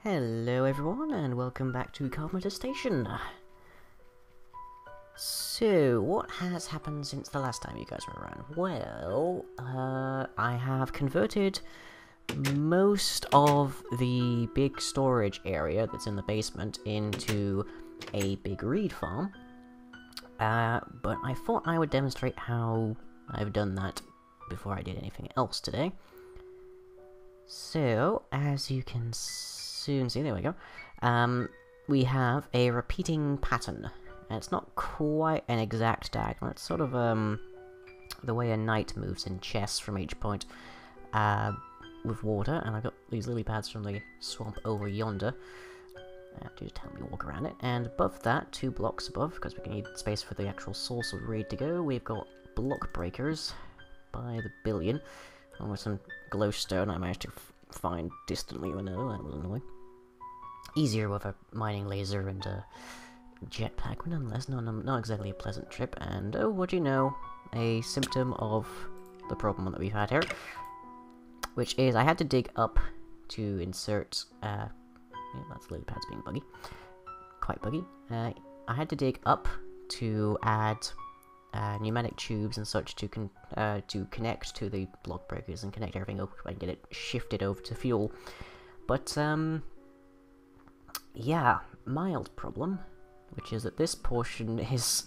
Hello everyone, and welcome back to Carpenter Station. So, what has happened since the last time you guys were around? Well, I have converted most of the big storage area that's in the basement into a big reed farm. But I thought I would demonstrate how I've done that before I did anything else today. So, as you can soon see, there we go, we have a repeating pattern. And it's not quite an exact diagonal, it's sort of, the way a knight moves in chess from each point, with water, and I've got these lily pads from the swamp over yonder. To just help me walk around it, and above that, 2 blocks above, because we need space for the actual source of reed to go, we've got block breakers by the billion, along with some glowstone I managed to find distantly. I know that was annoying. Easier with a mining laser and a jetpack, but nonetheless, not exactly a pleasant trip. And oh, what do you know? A symptom of the problem that we've had here, which is I had to dig up to insert. Yeah, that's lily pads being buggy, quite buggy. I had to dig up to add pneumatic tubes and such to connect to the block breakers and connect everything up and get it shifted over to fuel. But yeah, mild problem, which is that this portion is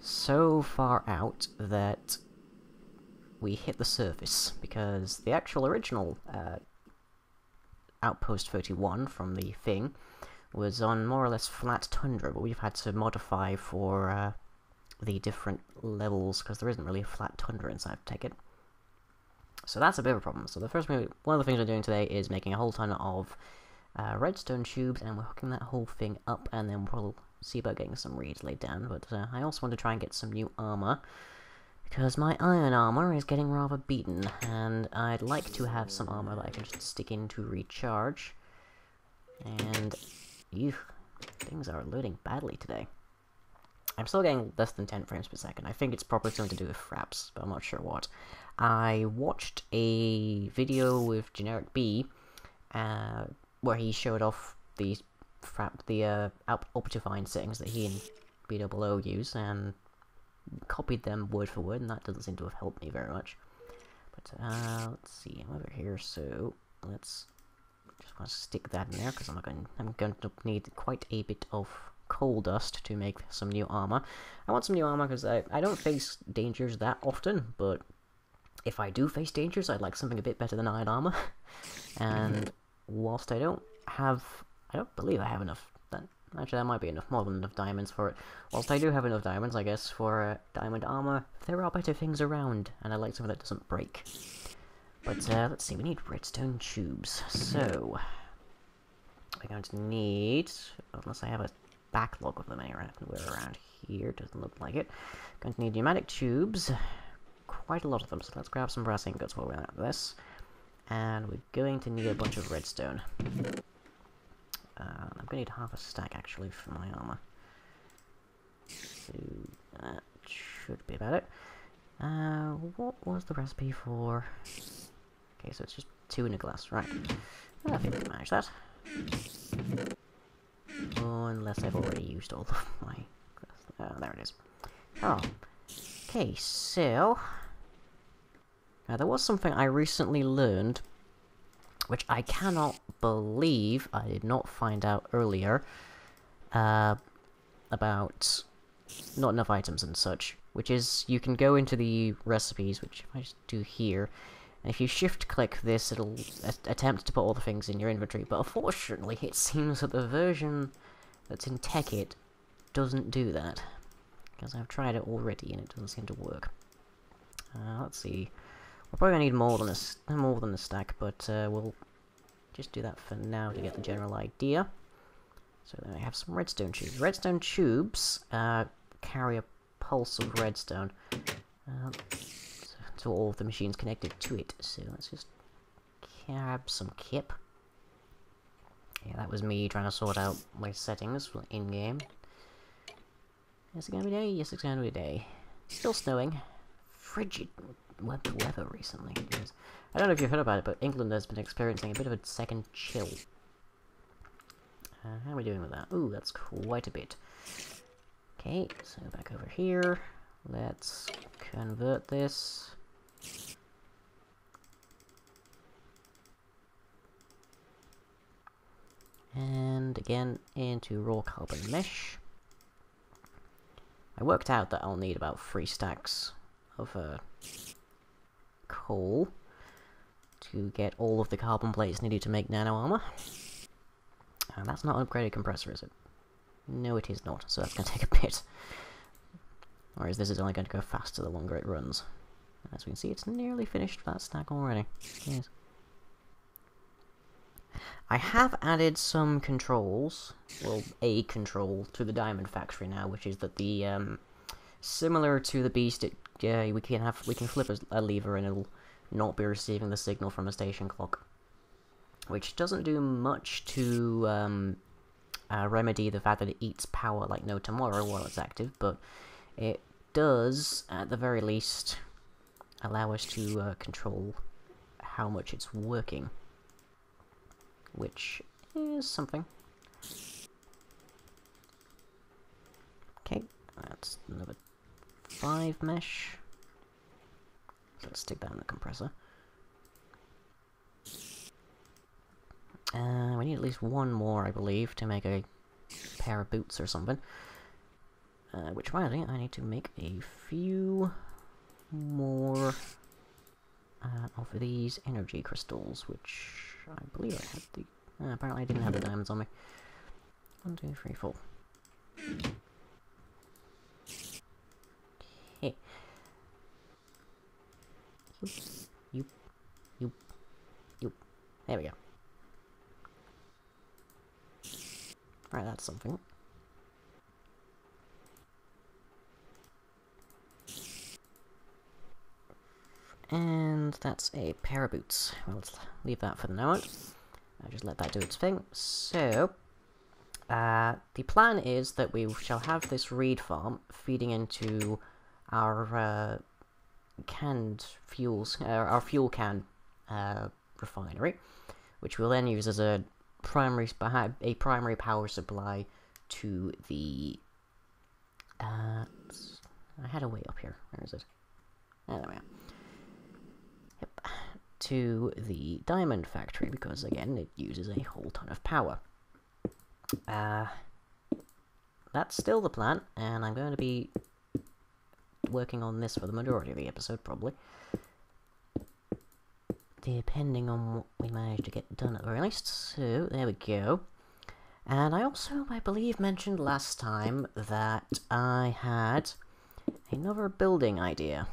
so far out that we hit the surface, because the actual original Outpost 31 from the thing was on more or less flat tundra, but we've had to modify for the different levels, because there isn't really a flat tundra inside, take it. So that's a bit of a problem. So one of the things we're doing today is making a whole ton of redstone tubes, and we're hooking that whole thing up, and then we'll see about getting some reeds laid down. But I also want to try and get some new armor, because my iron armor is getting rather beaten, and I'd like to have some armor that I can just stick in to recharge. And ew, things are loading badly today. I'm still getting less than 10 frames per second. I think it's probably something to do with fraps, but I'm not sure what. I watched a video with Generic B, where he showed off the Optifine settings that he and BOO use, and copied them word for word, and that doesn't seem to have helped me very much. But let's see, I'm over here, so let's just want to stick that in there, because I'm going to need quite a bit of coal dust to make some new armor. I want some new armor because I don't face dangers that often, but if I do face dangers, I'd like something a bit better than iron armor. And whilst I don't believe I have enough. Actually, that might be enough, more than enough diamonds for it. Whilst I do have enough diamonds, I guess, for diamond armor, there are better things around, and I like something that doesn't break. But let's see, we need redstone tubes. So we're going to need, unless I have a backlog of them anywhere around here, doesn't look like it. Going to need pneumatic tubes, quite a lot of them. So let's grab some brass ingots while we're at this, and we're going to need a bunch of redstone. I'm going to need half a stack, actually, for my armor. So, that should be about it. What was the recipe for? Okay, so it's just 2 in a glass, right. I think we can manage that. Oh, unless I've already used all of my glass. Oh, there it is. Oh. Okay, so now there was something I recently learned, which I cannot believe I did not find out earlier, about not enough items and such, which is you can go into the recipes, which if I just do here, and if you shift-click this, it'll attempt to put all the things in your inventory, but unfortunately it seems that the version that's in TechIt doesn't do that, because I've tried it already and it doesn't seem to work. Let's see. We're probably gonna need more than a stack, but we'll just do that for now to get the general idea. So then I have some redstone tubes. Redstone tubes carry a pulse of redstone to all of the machines connected to it. So let's just grab some kip. Yeah, that was me trying to sort out my settings in-game. Is it gonna be day? Yes, it's gonna be day. Still snowing. Frigid weather recently. I don't know if you've heard about it, but England has been experiencing a bit of a second chill. How are we doing with that? Ooh, that's quite a bit. Okay, so back over here. Let's convert this. And again, into raw carbon mesh. I worked out that I'll need about 3 stacks of coal to get all of the carbon plates needed to make nano armor. And that's not an upgraded compressor, is it? No, it is not, so that's going to take a bit. Whereas this is only going to go faster the longer it runs. As we can see, it's nearly finished that stack already. Yes. I have added some controls, well, a control to the diamond factory now, which is that the similar to the beast, we can flip a lever and it'll not be receiving the signal from a station clock, which doesn't do much to remedy the fact that it eats power like no tomorrow while it's active, but it does, at the very least, allow us to control how much it's working, which is something. Okay, that's another 5 mesh. So let's stick that in the compressor. We need at least 1 more, I believe, to make a pair of boots or something. Which reminds me, I need to make a few more of these energy crystals, which I believe I had the... apparently I didn't have the diamonds on me. 1, 2, 3, 4. Okay. You. There we go. Right, that's something. And that's a pair of boots. Well, let's leave that for the moment. I'll just let that do its thing. So, the plan is that we shall have this reed farm feeding into our canned fuels, our fuel can refinery, which we'll then use as a primary power supply to the... I had a way up here. Where is it? There we are. Yep. To the diamond factory, because again, it uses a whole ton of power. That's still the plan, and I'm going to be working on this for the majority of the episode, probably. Depending on what we manage to get done at the very least. So, there we go. And I also, I believe, mentioned last time that I had another building idea.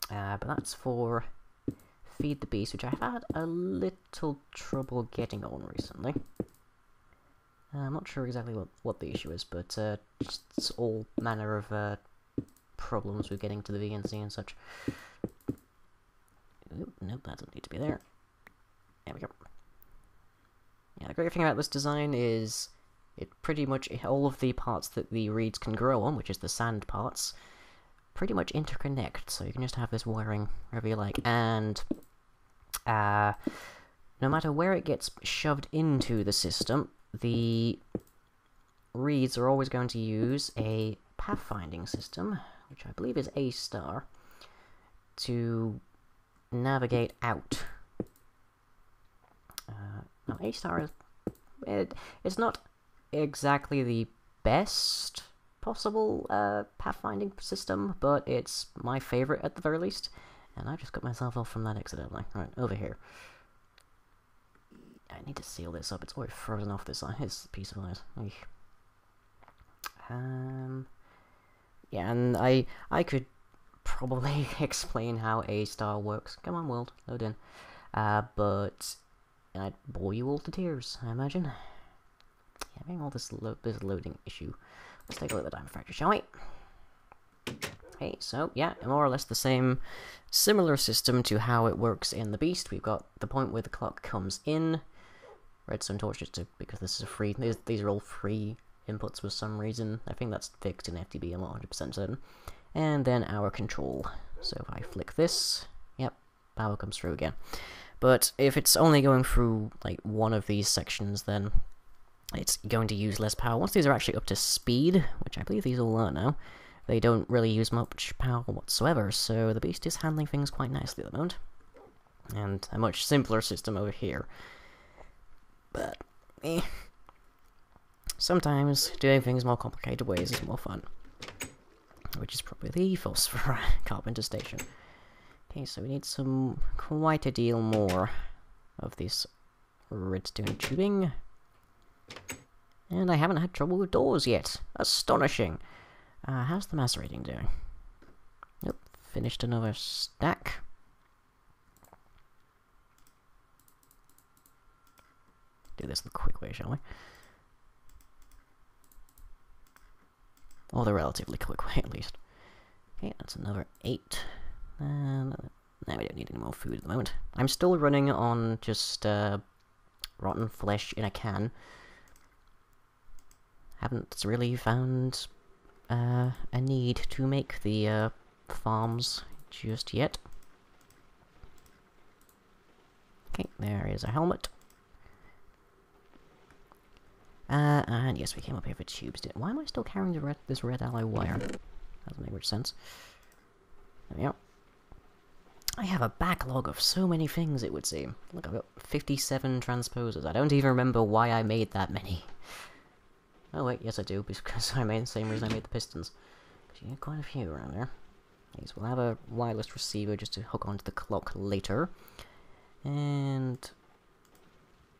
But that's for Feed the Beast, which I've had a little trouble getting on recently. I'm not sure exactly what the issue is, but just all manner of problems with getting to the VNC and such. Oop, nope, that doesn't need to be there. There we go. Yeah, the great thing about this design is it pretty much, all of the parts that the reeds can grow on, which is the sand parts, pretty much interconnect, so you can just have this wiring wherever you like, and no matter where it gets shoved into the system, the reeds are always going to use a pathfinding system, which I believe is A star, to navigate out. Now, A star is... it's not exactly the best possible pathfinding system, but it's my favourite at the very least. And I just cut myself off from that accidentally. Right, over here. I need to seal this up. It's already frozen off this piece of ice. Yeah, and I could probably explain how A star works. Come on, world, load in. But I'd bore you all to tears, I imagine. Having all this loading issue. Let's take a look at the diamond factory, shall we? Okay, so yeah, more or less the same, similar system to how it works in the Beast. We've got the point where the clock comes in. Redstone torches too, because this is a free. These are all free inputs for some reason. I think that's fixed in FTB. I'm not 100% certain. And then our control. So if I flick this, yep, power comes through again. But if it's only going through like one of these sections, then it's going to use less power. Once these are actually up to speed, which I believe these all are now, they don't really use much power whatsoever, so the beast is handling things quite nicely at the moment. And a much simpler system over here. But, sometimes doing things more complicated ways is more fun. Which is probably the ethos for Carpenter Station. Okay, so we need quite a deal more of this redstone tubing. And I haven't had trouble with doors yet. Astonishing! How's the macerating doing? Yep, finished another stack. Do this the quick way, shall we? Or the relatively quick way, at least. Okay, that's another 8. And now we don't need any more food at the moment. I'm still running on just rotten flesh in a can. Haven't really found a need to make the farms just yet. Okay, there is a helmet. And yes, we came up here for tubes. Why am I still carrying this red alloy wire? Doesn't make much sense. There we go. I have a backlog of so many things, it would seem. Look, I've got 57 transposers. I don't even remember why I made that many. Oh wait, yes I do, because I made the same reason I made the pistons. Because you need quite a few around there. Yes, we'll have a wireless receiver just to hook onto the clock later. And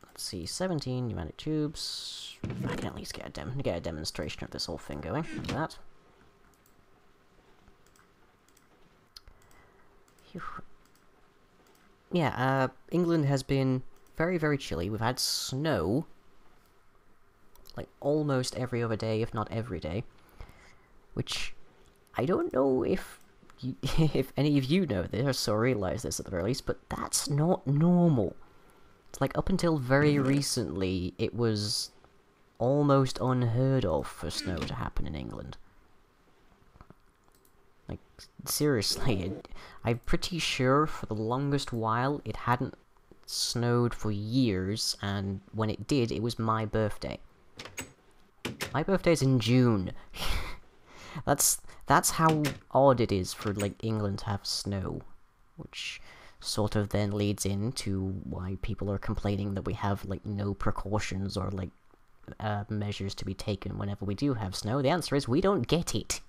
let's see, 17 pneumatic tubes. I can at least get a demonstration of this whole thing going. Like that. Phew. Yeah, England has been very, very chilly. We've had snow like almost every other day, if not every day. Which I don't know if if any of you know this or realize this at the very least, but that's not normal. It's like up until very recently, it was almost unheard of for snow to happen in England. Like, seriously, I'm pretty sure for the longest while it hadn't snowed for years, and when it did, it was my birthday. My birthday's in June. That's how odd it is for, like, England to have snow, which sort of then leads into why people are complaining that we have, like, no precautions or, like, measures to be taken whenever we do have snow. The answer is we don't get it.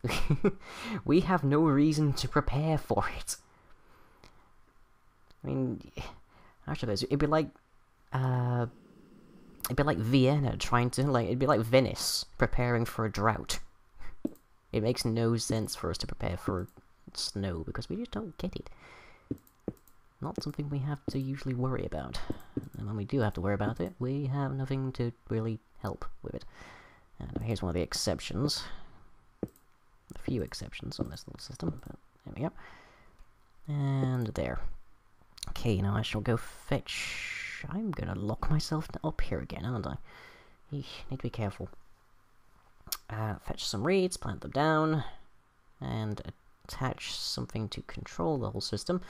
We have no reason to prepare for it. I mean, actually, it'd be like Vienna trying to, like, it'd be like Venice preparing for a drought. It makes no sense for us to prepare for snow, because we just don't get it. Not something we have to usually worry about. And when we do have to worry about it, we have nothing to really help with it. And here's one of the exceptions. A few exceptions on this little system, but there we go. And there. Okay, now I shall go fetch... I'm gonna lock myself up here again, aren't I? Eesh, need to be careful. Fetch some reeds, plant them down, and attach something to control the whole system.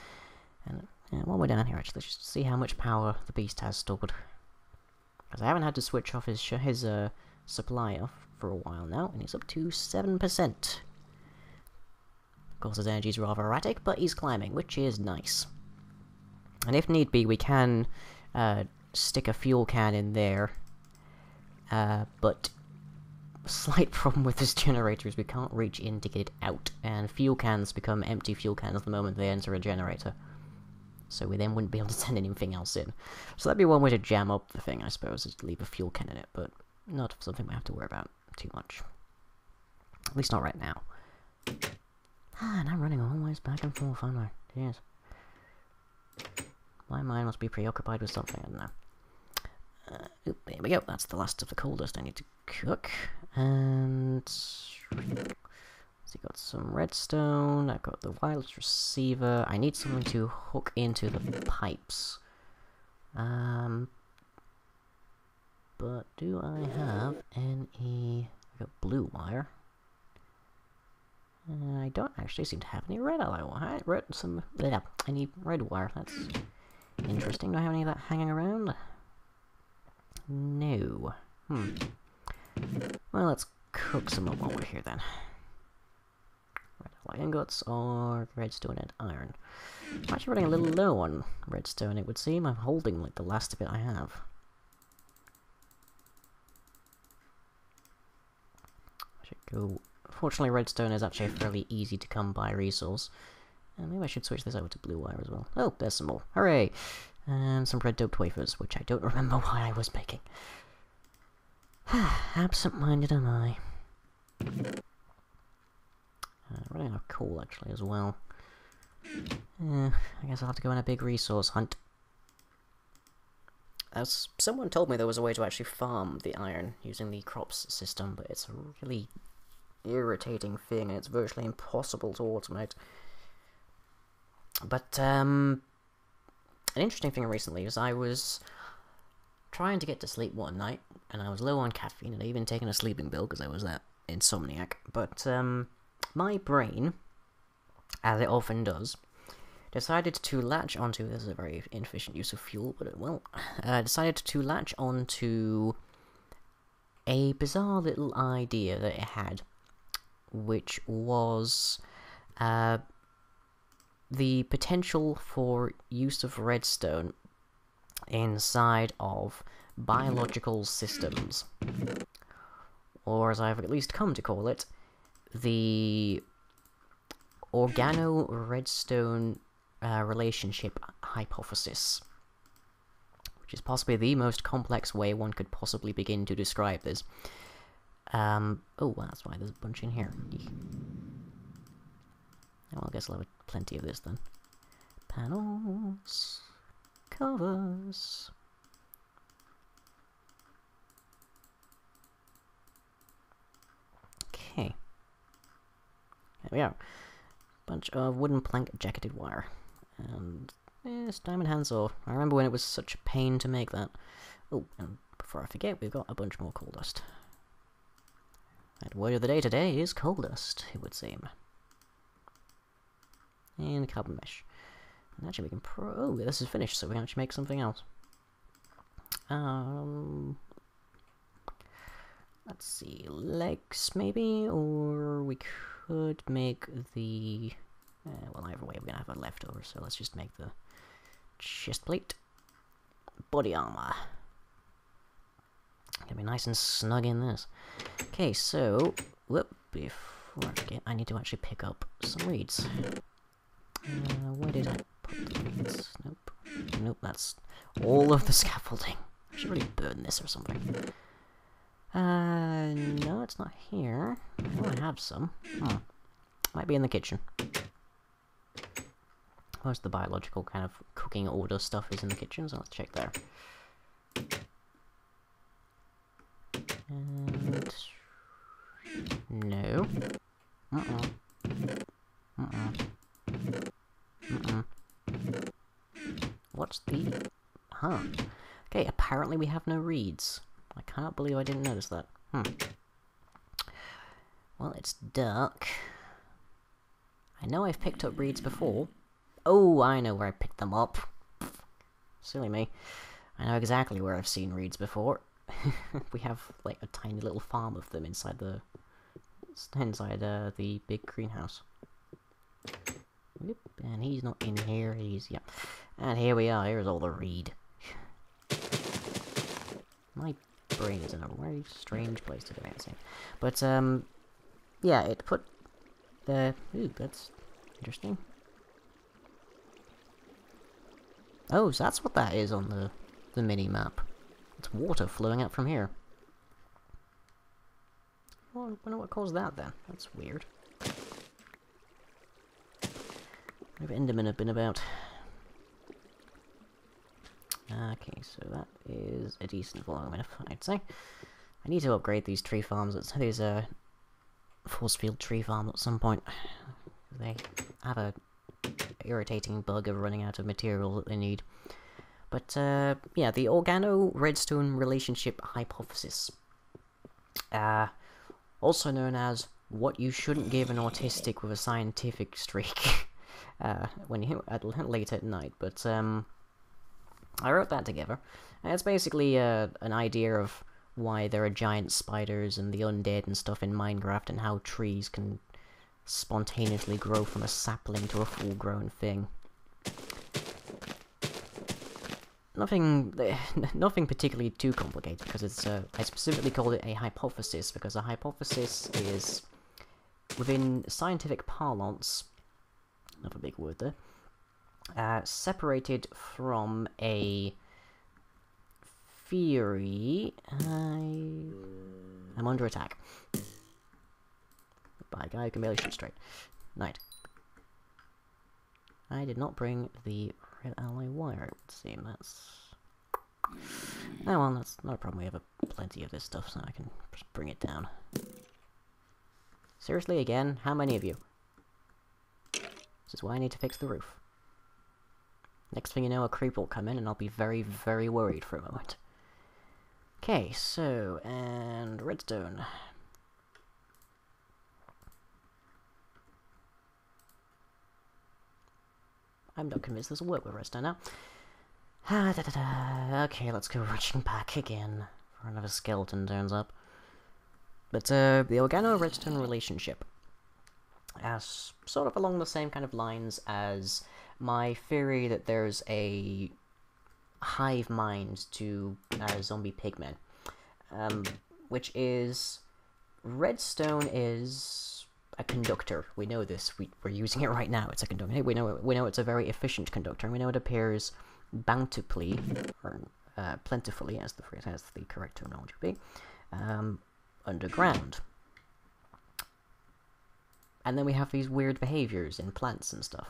And while we're down here, actually, let's just see how much power the beast has stored. Because I haven't had to switch off his supply off for a while now, and he's up to 7%. Of course, his energy's rather erratic, but he's climbing, which is nice. And if need be, we can stick a fuel can in there, but slight problem with this generator is we can't reach in to get it out, and fuel cans become empty fuel cans the moment they enter a generator. So we then wouldn't be able to send anything else in. So that'd be one way to jam up the thing, I suppose, is to leave a fuel can in it, but not something we have to worry about too much. At least not right now. And I'm running always back and forth, aren't I? Yes. My mind must be preoccupied with something, I don't know. There we go, that's the last of the coal dust I need to cook. And... so you got some redstone, I've got the wireless receiver, I need something to hook into the pipes. But do I have any... I've got blue wire. I don't actually seem to have any red alloy wire. I need red wire, that's interesting. Do I have any of that hanging around? No. Well, let's cook some up while we're here then. Red ingots or redstone and iron. I'm actually running a little low on redstone, it would seem. I'm holding like the last of it I have. I should go. Fortunately, redstone is actually a fairly easy to come by resource. And maybe I should switch this over to blue wire as well. Oh, there's some more. Hooray! And some red doped wafers, which I don't remember why I was making. Absent-minded am I. Running out of coal actually as well. I guess I'll have to go on a big resource hunt. As someone told me there was a way to actually farm the iron using the crops system, but it's a really irritating thing and it's virtually impossible to automate. But an interesting thing recently is I was trying to get to sleep one night and I was low on caffeine and I'd even taken a sleeping pill because I was that insomniac. But my brain, as it often does, decided to latch onto, this is a very inefficient use of fuel, but decided to latch onto a bizarre little idea that it had, which was the potential for use of redstone inside of biological systems, or as I've at least come to call it, the Organo-Redstone Relationship Hypothesis, which is possibly the most complex way one could possibly begin to describe this. Oh, well, that's why there's a bunch in here. Well, I guess I'll have plenty of this then. Panels, covers. Okay. There we are. Bunch of wooden plank jacketed wire. And this diamond handsaw. I remember when it was such a pain to make that. Oh, and before I forget, we've got a bunch more coal dust. And word of the day today is coal dust, it would seem. And carbon mesh. And actually we can oh, this is finished, so we can actually make something else. Let's see, legs maybe, or we could make the... well, either way we're gonna have a leftover, so let's just make the chest plate. Body armor. Gonna be nice and snug in this. Okay, so, whoop, before I forget, I need to actually pick up some reeds. Where did I put the reeds? Nope. Nope, that's all of the scaffolding. I should really burn this or something. No, it's not here. I know I have some. Might be in the kitchen. Most of the biological kind of cooking order stuff is in the kitchen, so let's check there. And... no. What's the... huh. Okay, apparently we have no reeds. I can't believe I didn't notice that. Well, it's dark. I know I've picked up reeds before. Oh, I know where I picked them up. Silly me. I know exactly where I've seen reeds before. We have, like, a tiny little farm of them inside the big greenhouse. Yep, and he's not in here, yeah. And here we are, here's all the reed. My brain is in a very strange place today, I'd say. But, yeah, it put the... ooh, that's interesting. Oh, so that's what that is on the mini-map. It's water flowing out from here. Well, I wonder what caused that, then. That's weird. What have Endermen have been about? Okay, so that is a decent volume enough, I'd say. I need to upgrade these tree farms. These force field tree farms at some point. They have a irritating bug of running out of material that they need. But yeah, the Organo-Redstone Relationship Hypothesis, also known as what you shouldn't give an autistic with a scientific streak when you late at night. But I wrote that together. And it's basically an idea of why there are giant spiders and the undead and stuff in Minecraft, and how trees can spontaneously grow from a sapling to a full-grown thing. Nothing particularly too complicated, because it's I specifically called it a hypothesis, because a hypothesis is, within scientific parlance, another big word there, separated from a theory. I'm under attack by a guy who can barely shoot straight. Night. I did not bring the red alloy wire, it would seem. That's... Oh well, that's not a problem. We have plenty of this stuff, so I can just bring it down. Seriously, again? How many of you? This is why I need to fix the roof. Next thing you know, a creep will come in, and I'll be very, very worried for a moment. Okay, so, and redstone. I'm not convinced this will work with redstone now. Okay, let's go rushing back again for another skeleton turns up. But the Organo-Redstone Relationship, sort of along the same kind of lines as my theory that there's a hive mind to zombie pigmen, which is redstone is a conductor. We know this. We're using it right now. It's a conductor. We know it's a very efficient conductor, and we know it appears bountifully, or plentifully, as the correct terminology would be, underground. And then we have these weird behaviors in plants and stuff.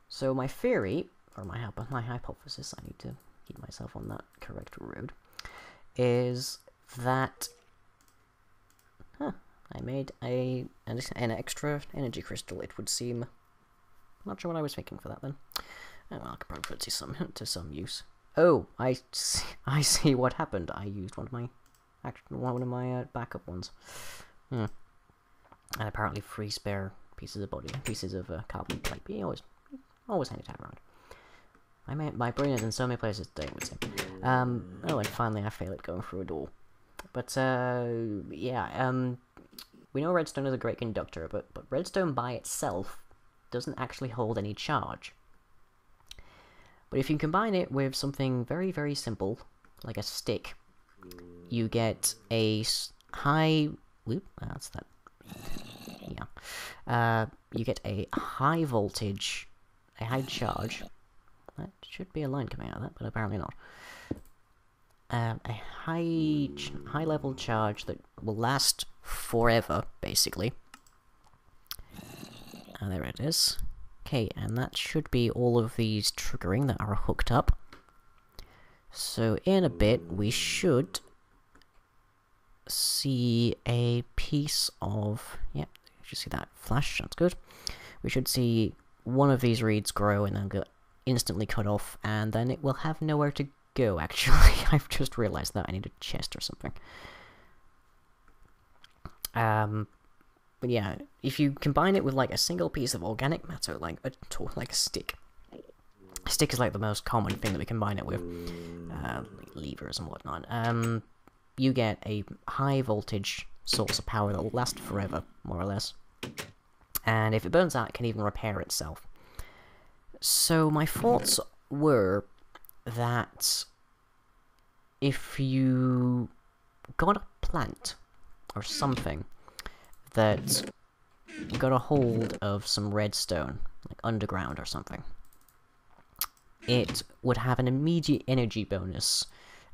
So my theory, or my hypothesis, I need to keep myself on that correct road, is that I made an extra energy crystal, it would seem. Not sure what I was thinking for that then. Oh well, I could probably put it to some use. Oh, I see what happened. I used one of my backup ones. And apparently 3 spare pieces of carbon plate. But always handy to have around. My brain is in so many places today, I would say. Oh, and finally I fail at going through a door. But yeah, we know redstone is a great conductor, but redstone by itself doesn't actually hold any charge. But if you combine it with something very, very simple, like a stick, you get a high... Whoop, that's that. Yeah. You get a high voltage, a high charge. That should be a line coming out of that, but apparently not. A high level charge that will last forever, basically. There it is. Okay, and that should be all of these triggering that are hooked up. So in a bit, we should see a piece of... Yep, you should see that flash, that's good. We should see one of these reeds grow and then get instantly cut off, and then it will have nowhere to go, actually. I've just realized that I need a chest or something. But yeah, if you combine it with like a single piece of organic matter, like a stick. A stick is like the most common thing that we combine it with, levers and whatnot. You get a high voltage source of power that will last forever, more or less. And if it burns out, it can even repair itself. So my thoughts were that if you got a plant or something that got a hold of some redstone, like underground or something, it would have an immediate energy bonus,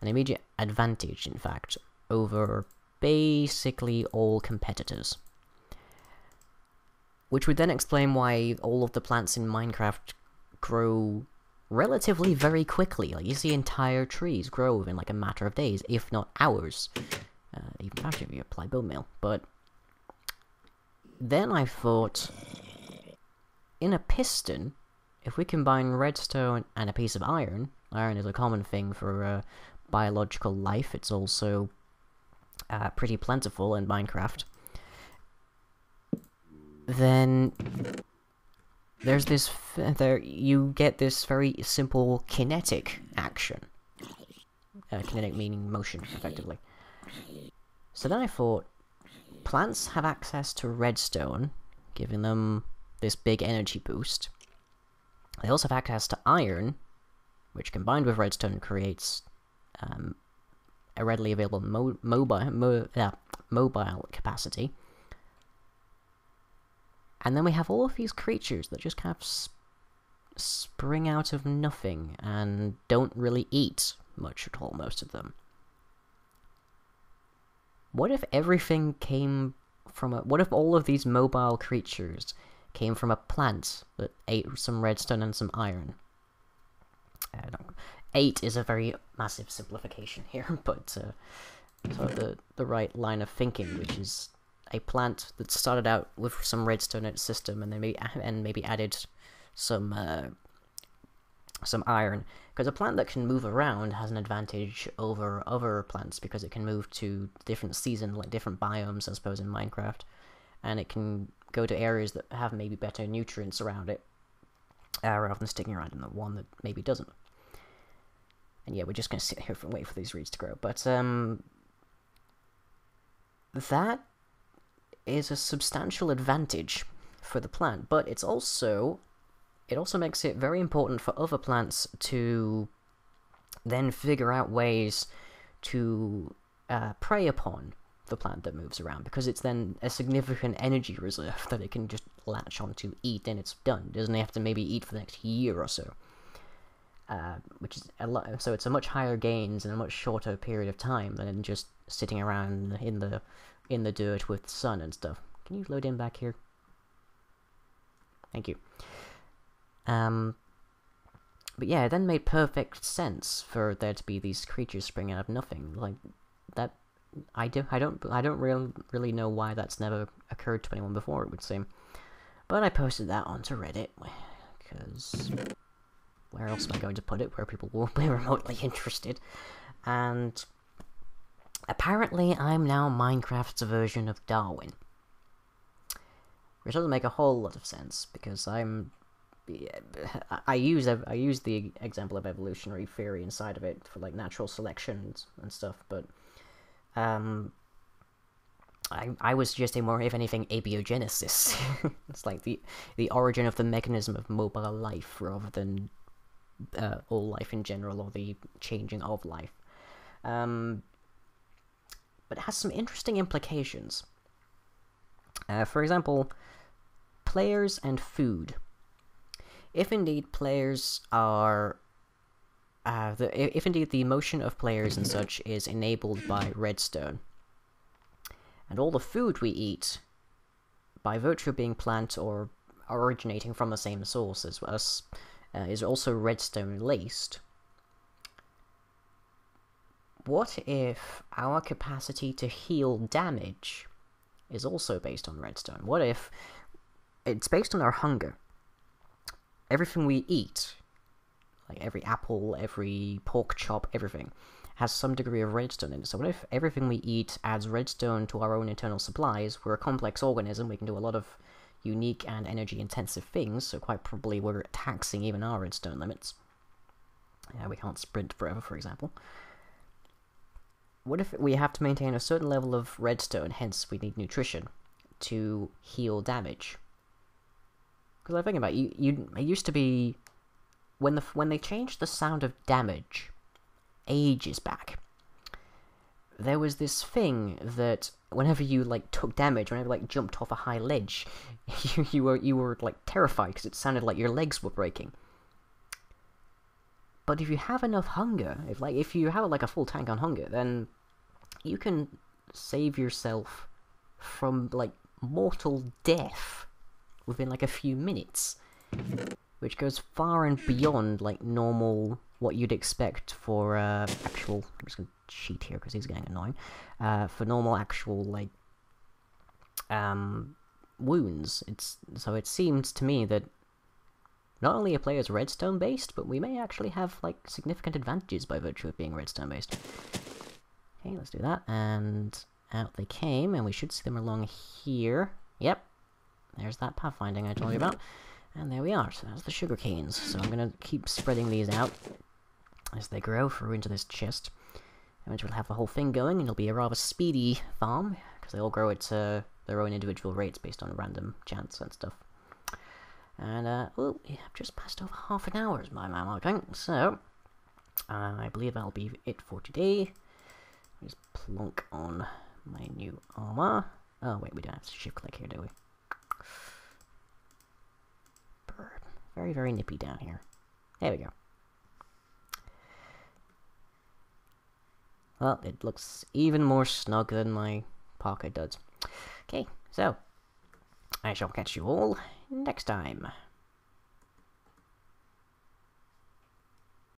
an immediate advantage, in fact, over basically all competitors. Which would then explain why all of the plants in Minecraft grow relatively very quickly. Like, you see entire trees grow within like a matter of days, if not hours. Even faster if you apply bone meal. But then I thought, in a piston, if we combine redstone and a piece of iron is a common thing for biological life, it's also pretty plentiful in Minecraft, then there's this, you get this very simple kinetic action. kinetic meaning motion, effectively. So then I thought, plants have access to redstone, giving them this big energy boost. They also have access to iron, which combined with redstone creates a readily available mobile capacity. And then we have all of these creatures that just kind of spring out of nothing and don't really eat much at all, most of them. What if everything came from what if all of these mobile creatures came from a plant that ate some redstone and some iron? 8 is a very massive simplification here, but sort of the right line of thinking, which is a plant that started out with some redstone in its system, and then maybe added some iron. Because a plant that can move around has an advantage over other plants because it can move to different seasons, like different biomes, I suppose, in Minecraft, and it can go to areas that have maybe better nutrients around it, rather than sticking around in the one that maybe doesn't. And yeah, we're just going to sit here and wait for these reeds to grow. But that is a substantial advantage for the plant, but it also makes it very important for other plants to then figure out ways to prey upon the plant that moves around, because it's then a significant energy reserve that it can just latch on to, eat, and it's done. It doesn't have to maybe eat for the next year or so. Which is a lot, so it's a much higher gains in a much shorter period of time than just sitting around in the dirt with the sun and stuff. Can you load in back here? Thank you. But yeah, it then made perfect sense for there to be these creatures springing out of nothing. Like that, I don't really know why that's never occurred to anyone before, it would seem. But I posted that onto Reddit because where else am I going to put it? Where people will be remotely interested. And apparently I'm now Minecraft's version of Darwin. Which doesn't make a whole lot of sense, because I use the example of evolutionary theory inside of it for like natural selection and stuff, but I was suggesting more, if anything, abiogenesis. It's like the origin of the mechanism of mobile life rather than all life in general, or the changing of life. But it has some interesting implications. For example, players and food. If indeed players are... if indeed the motion of players and such is enabled by redstone, and all the food we eat, by virtue of being plant or originating from the same source as us, is also redstone laced, what if our capacity to heal damage is also based on redstone? What if it's based on our hunger? Everything we eat, like every apple, every pork chop, everything, has some degree of redstone in it. So what if everything we eat adds redstone to our own internal supplies? We're a complex organism, we can do a lot of unique and energy-intensive things, so quite probably we're taxing even our redstone limits. We can't sprint forever, for example. What if we have to maintain a certain level of redstone, hence we need nutrition, to heal damage? Because I'm thinking about it used to be, when they changed the sound of damage ages back, there was this thing that whenever you like took damage, whenever like jumped off a high ledge, you were like terrified because it sounded like your legs were breaking. But if you have enough hunger, if you have like a full tank on hunger, then you can save yourself from like mortal death within like a few minutes, which goes far and beyond like normal, what you'd expect for actual... I'm just gonna cheat here because he's getting annoying. For normal actual like wounds. So it seems to me that not only are players redstone based, but we may actually have like significant advantages by virtue of being redstone based. Okay, let's do that, and out they came, and we should see them along here. Yep, there's that pathfinding I told you about. And there we are, so that's the sugar canes. So I'm gonna keep spreading these out as they grow through into this chest. Eventually we'll have the whole thing going, and it'll be a rather speedy farm, because they all grow at their own individual rates based on random chance and stuff. And, oh, yeah, I've just passed over half an hour as my marking, so I believe that'll be it for today. Just plonk on my new armor. Oh, wait, we don't have to shift click here, do we? Bird. Very, very nippy down here. There we go. Well, it looks even more snug than my parka does. Okay, so I shall catch you all next time.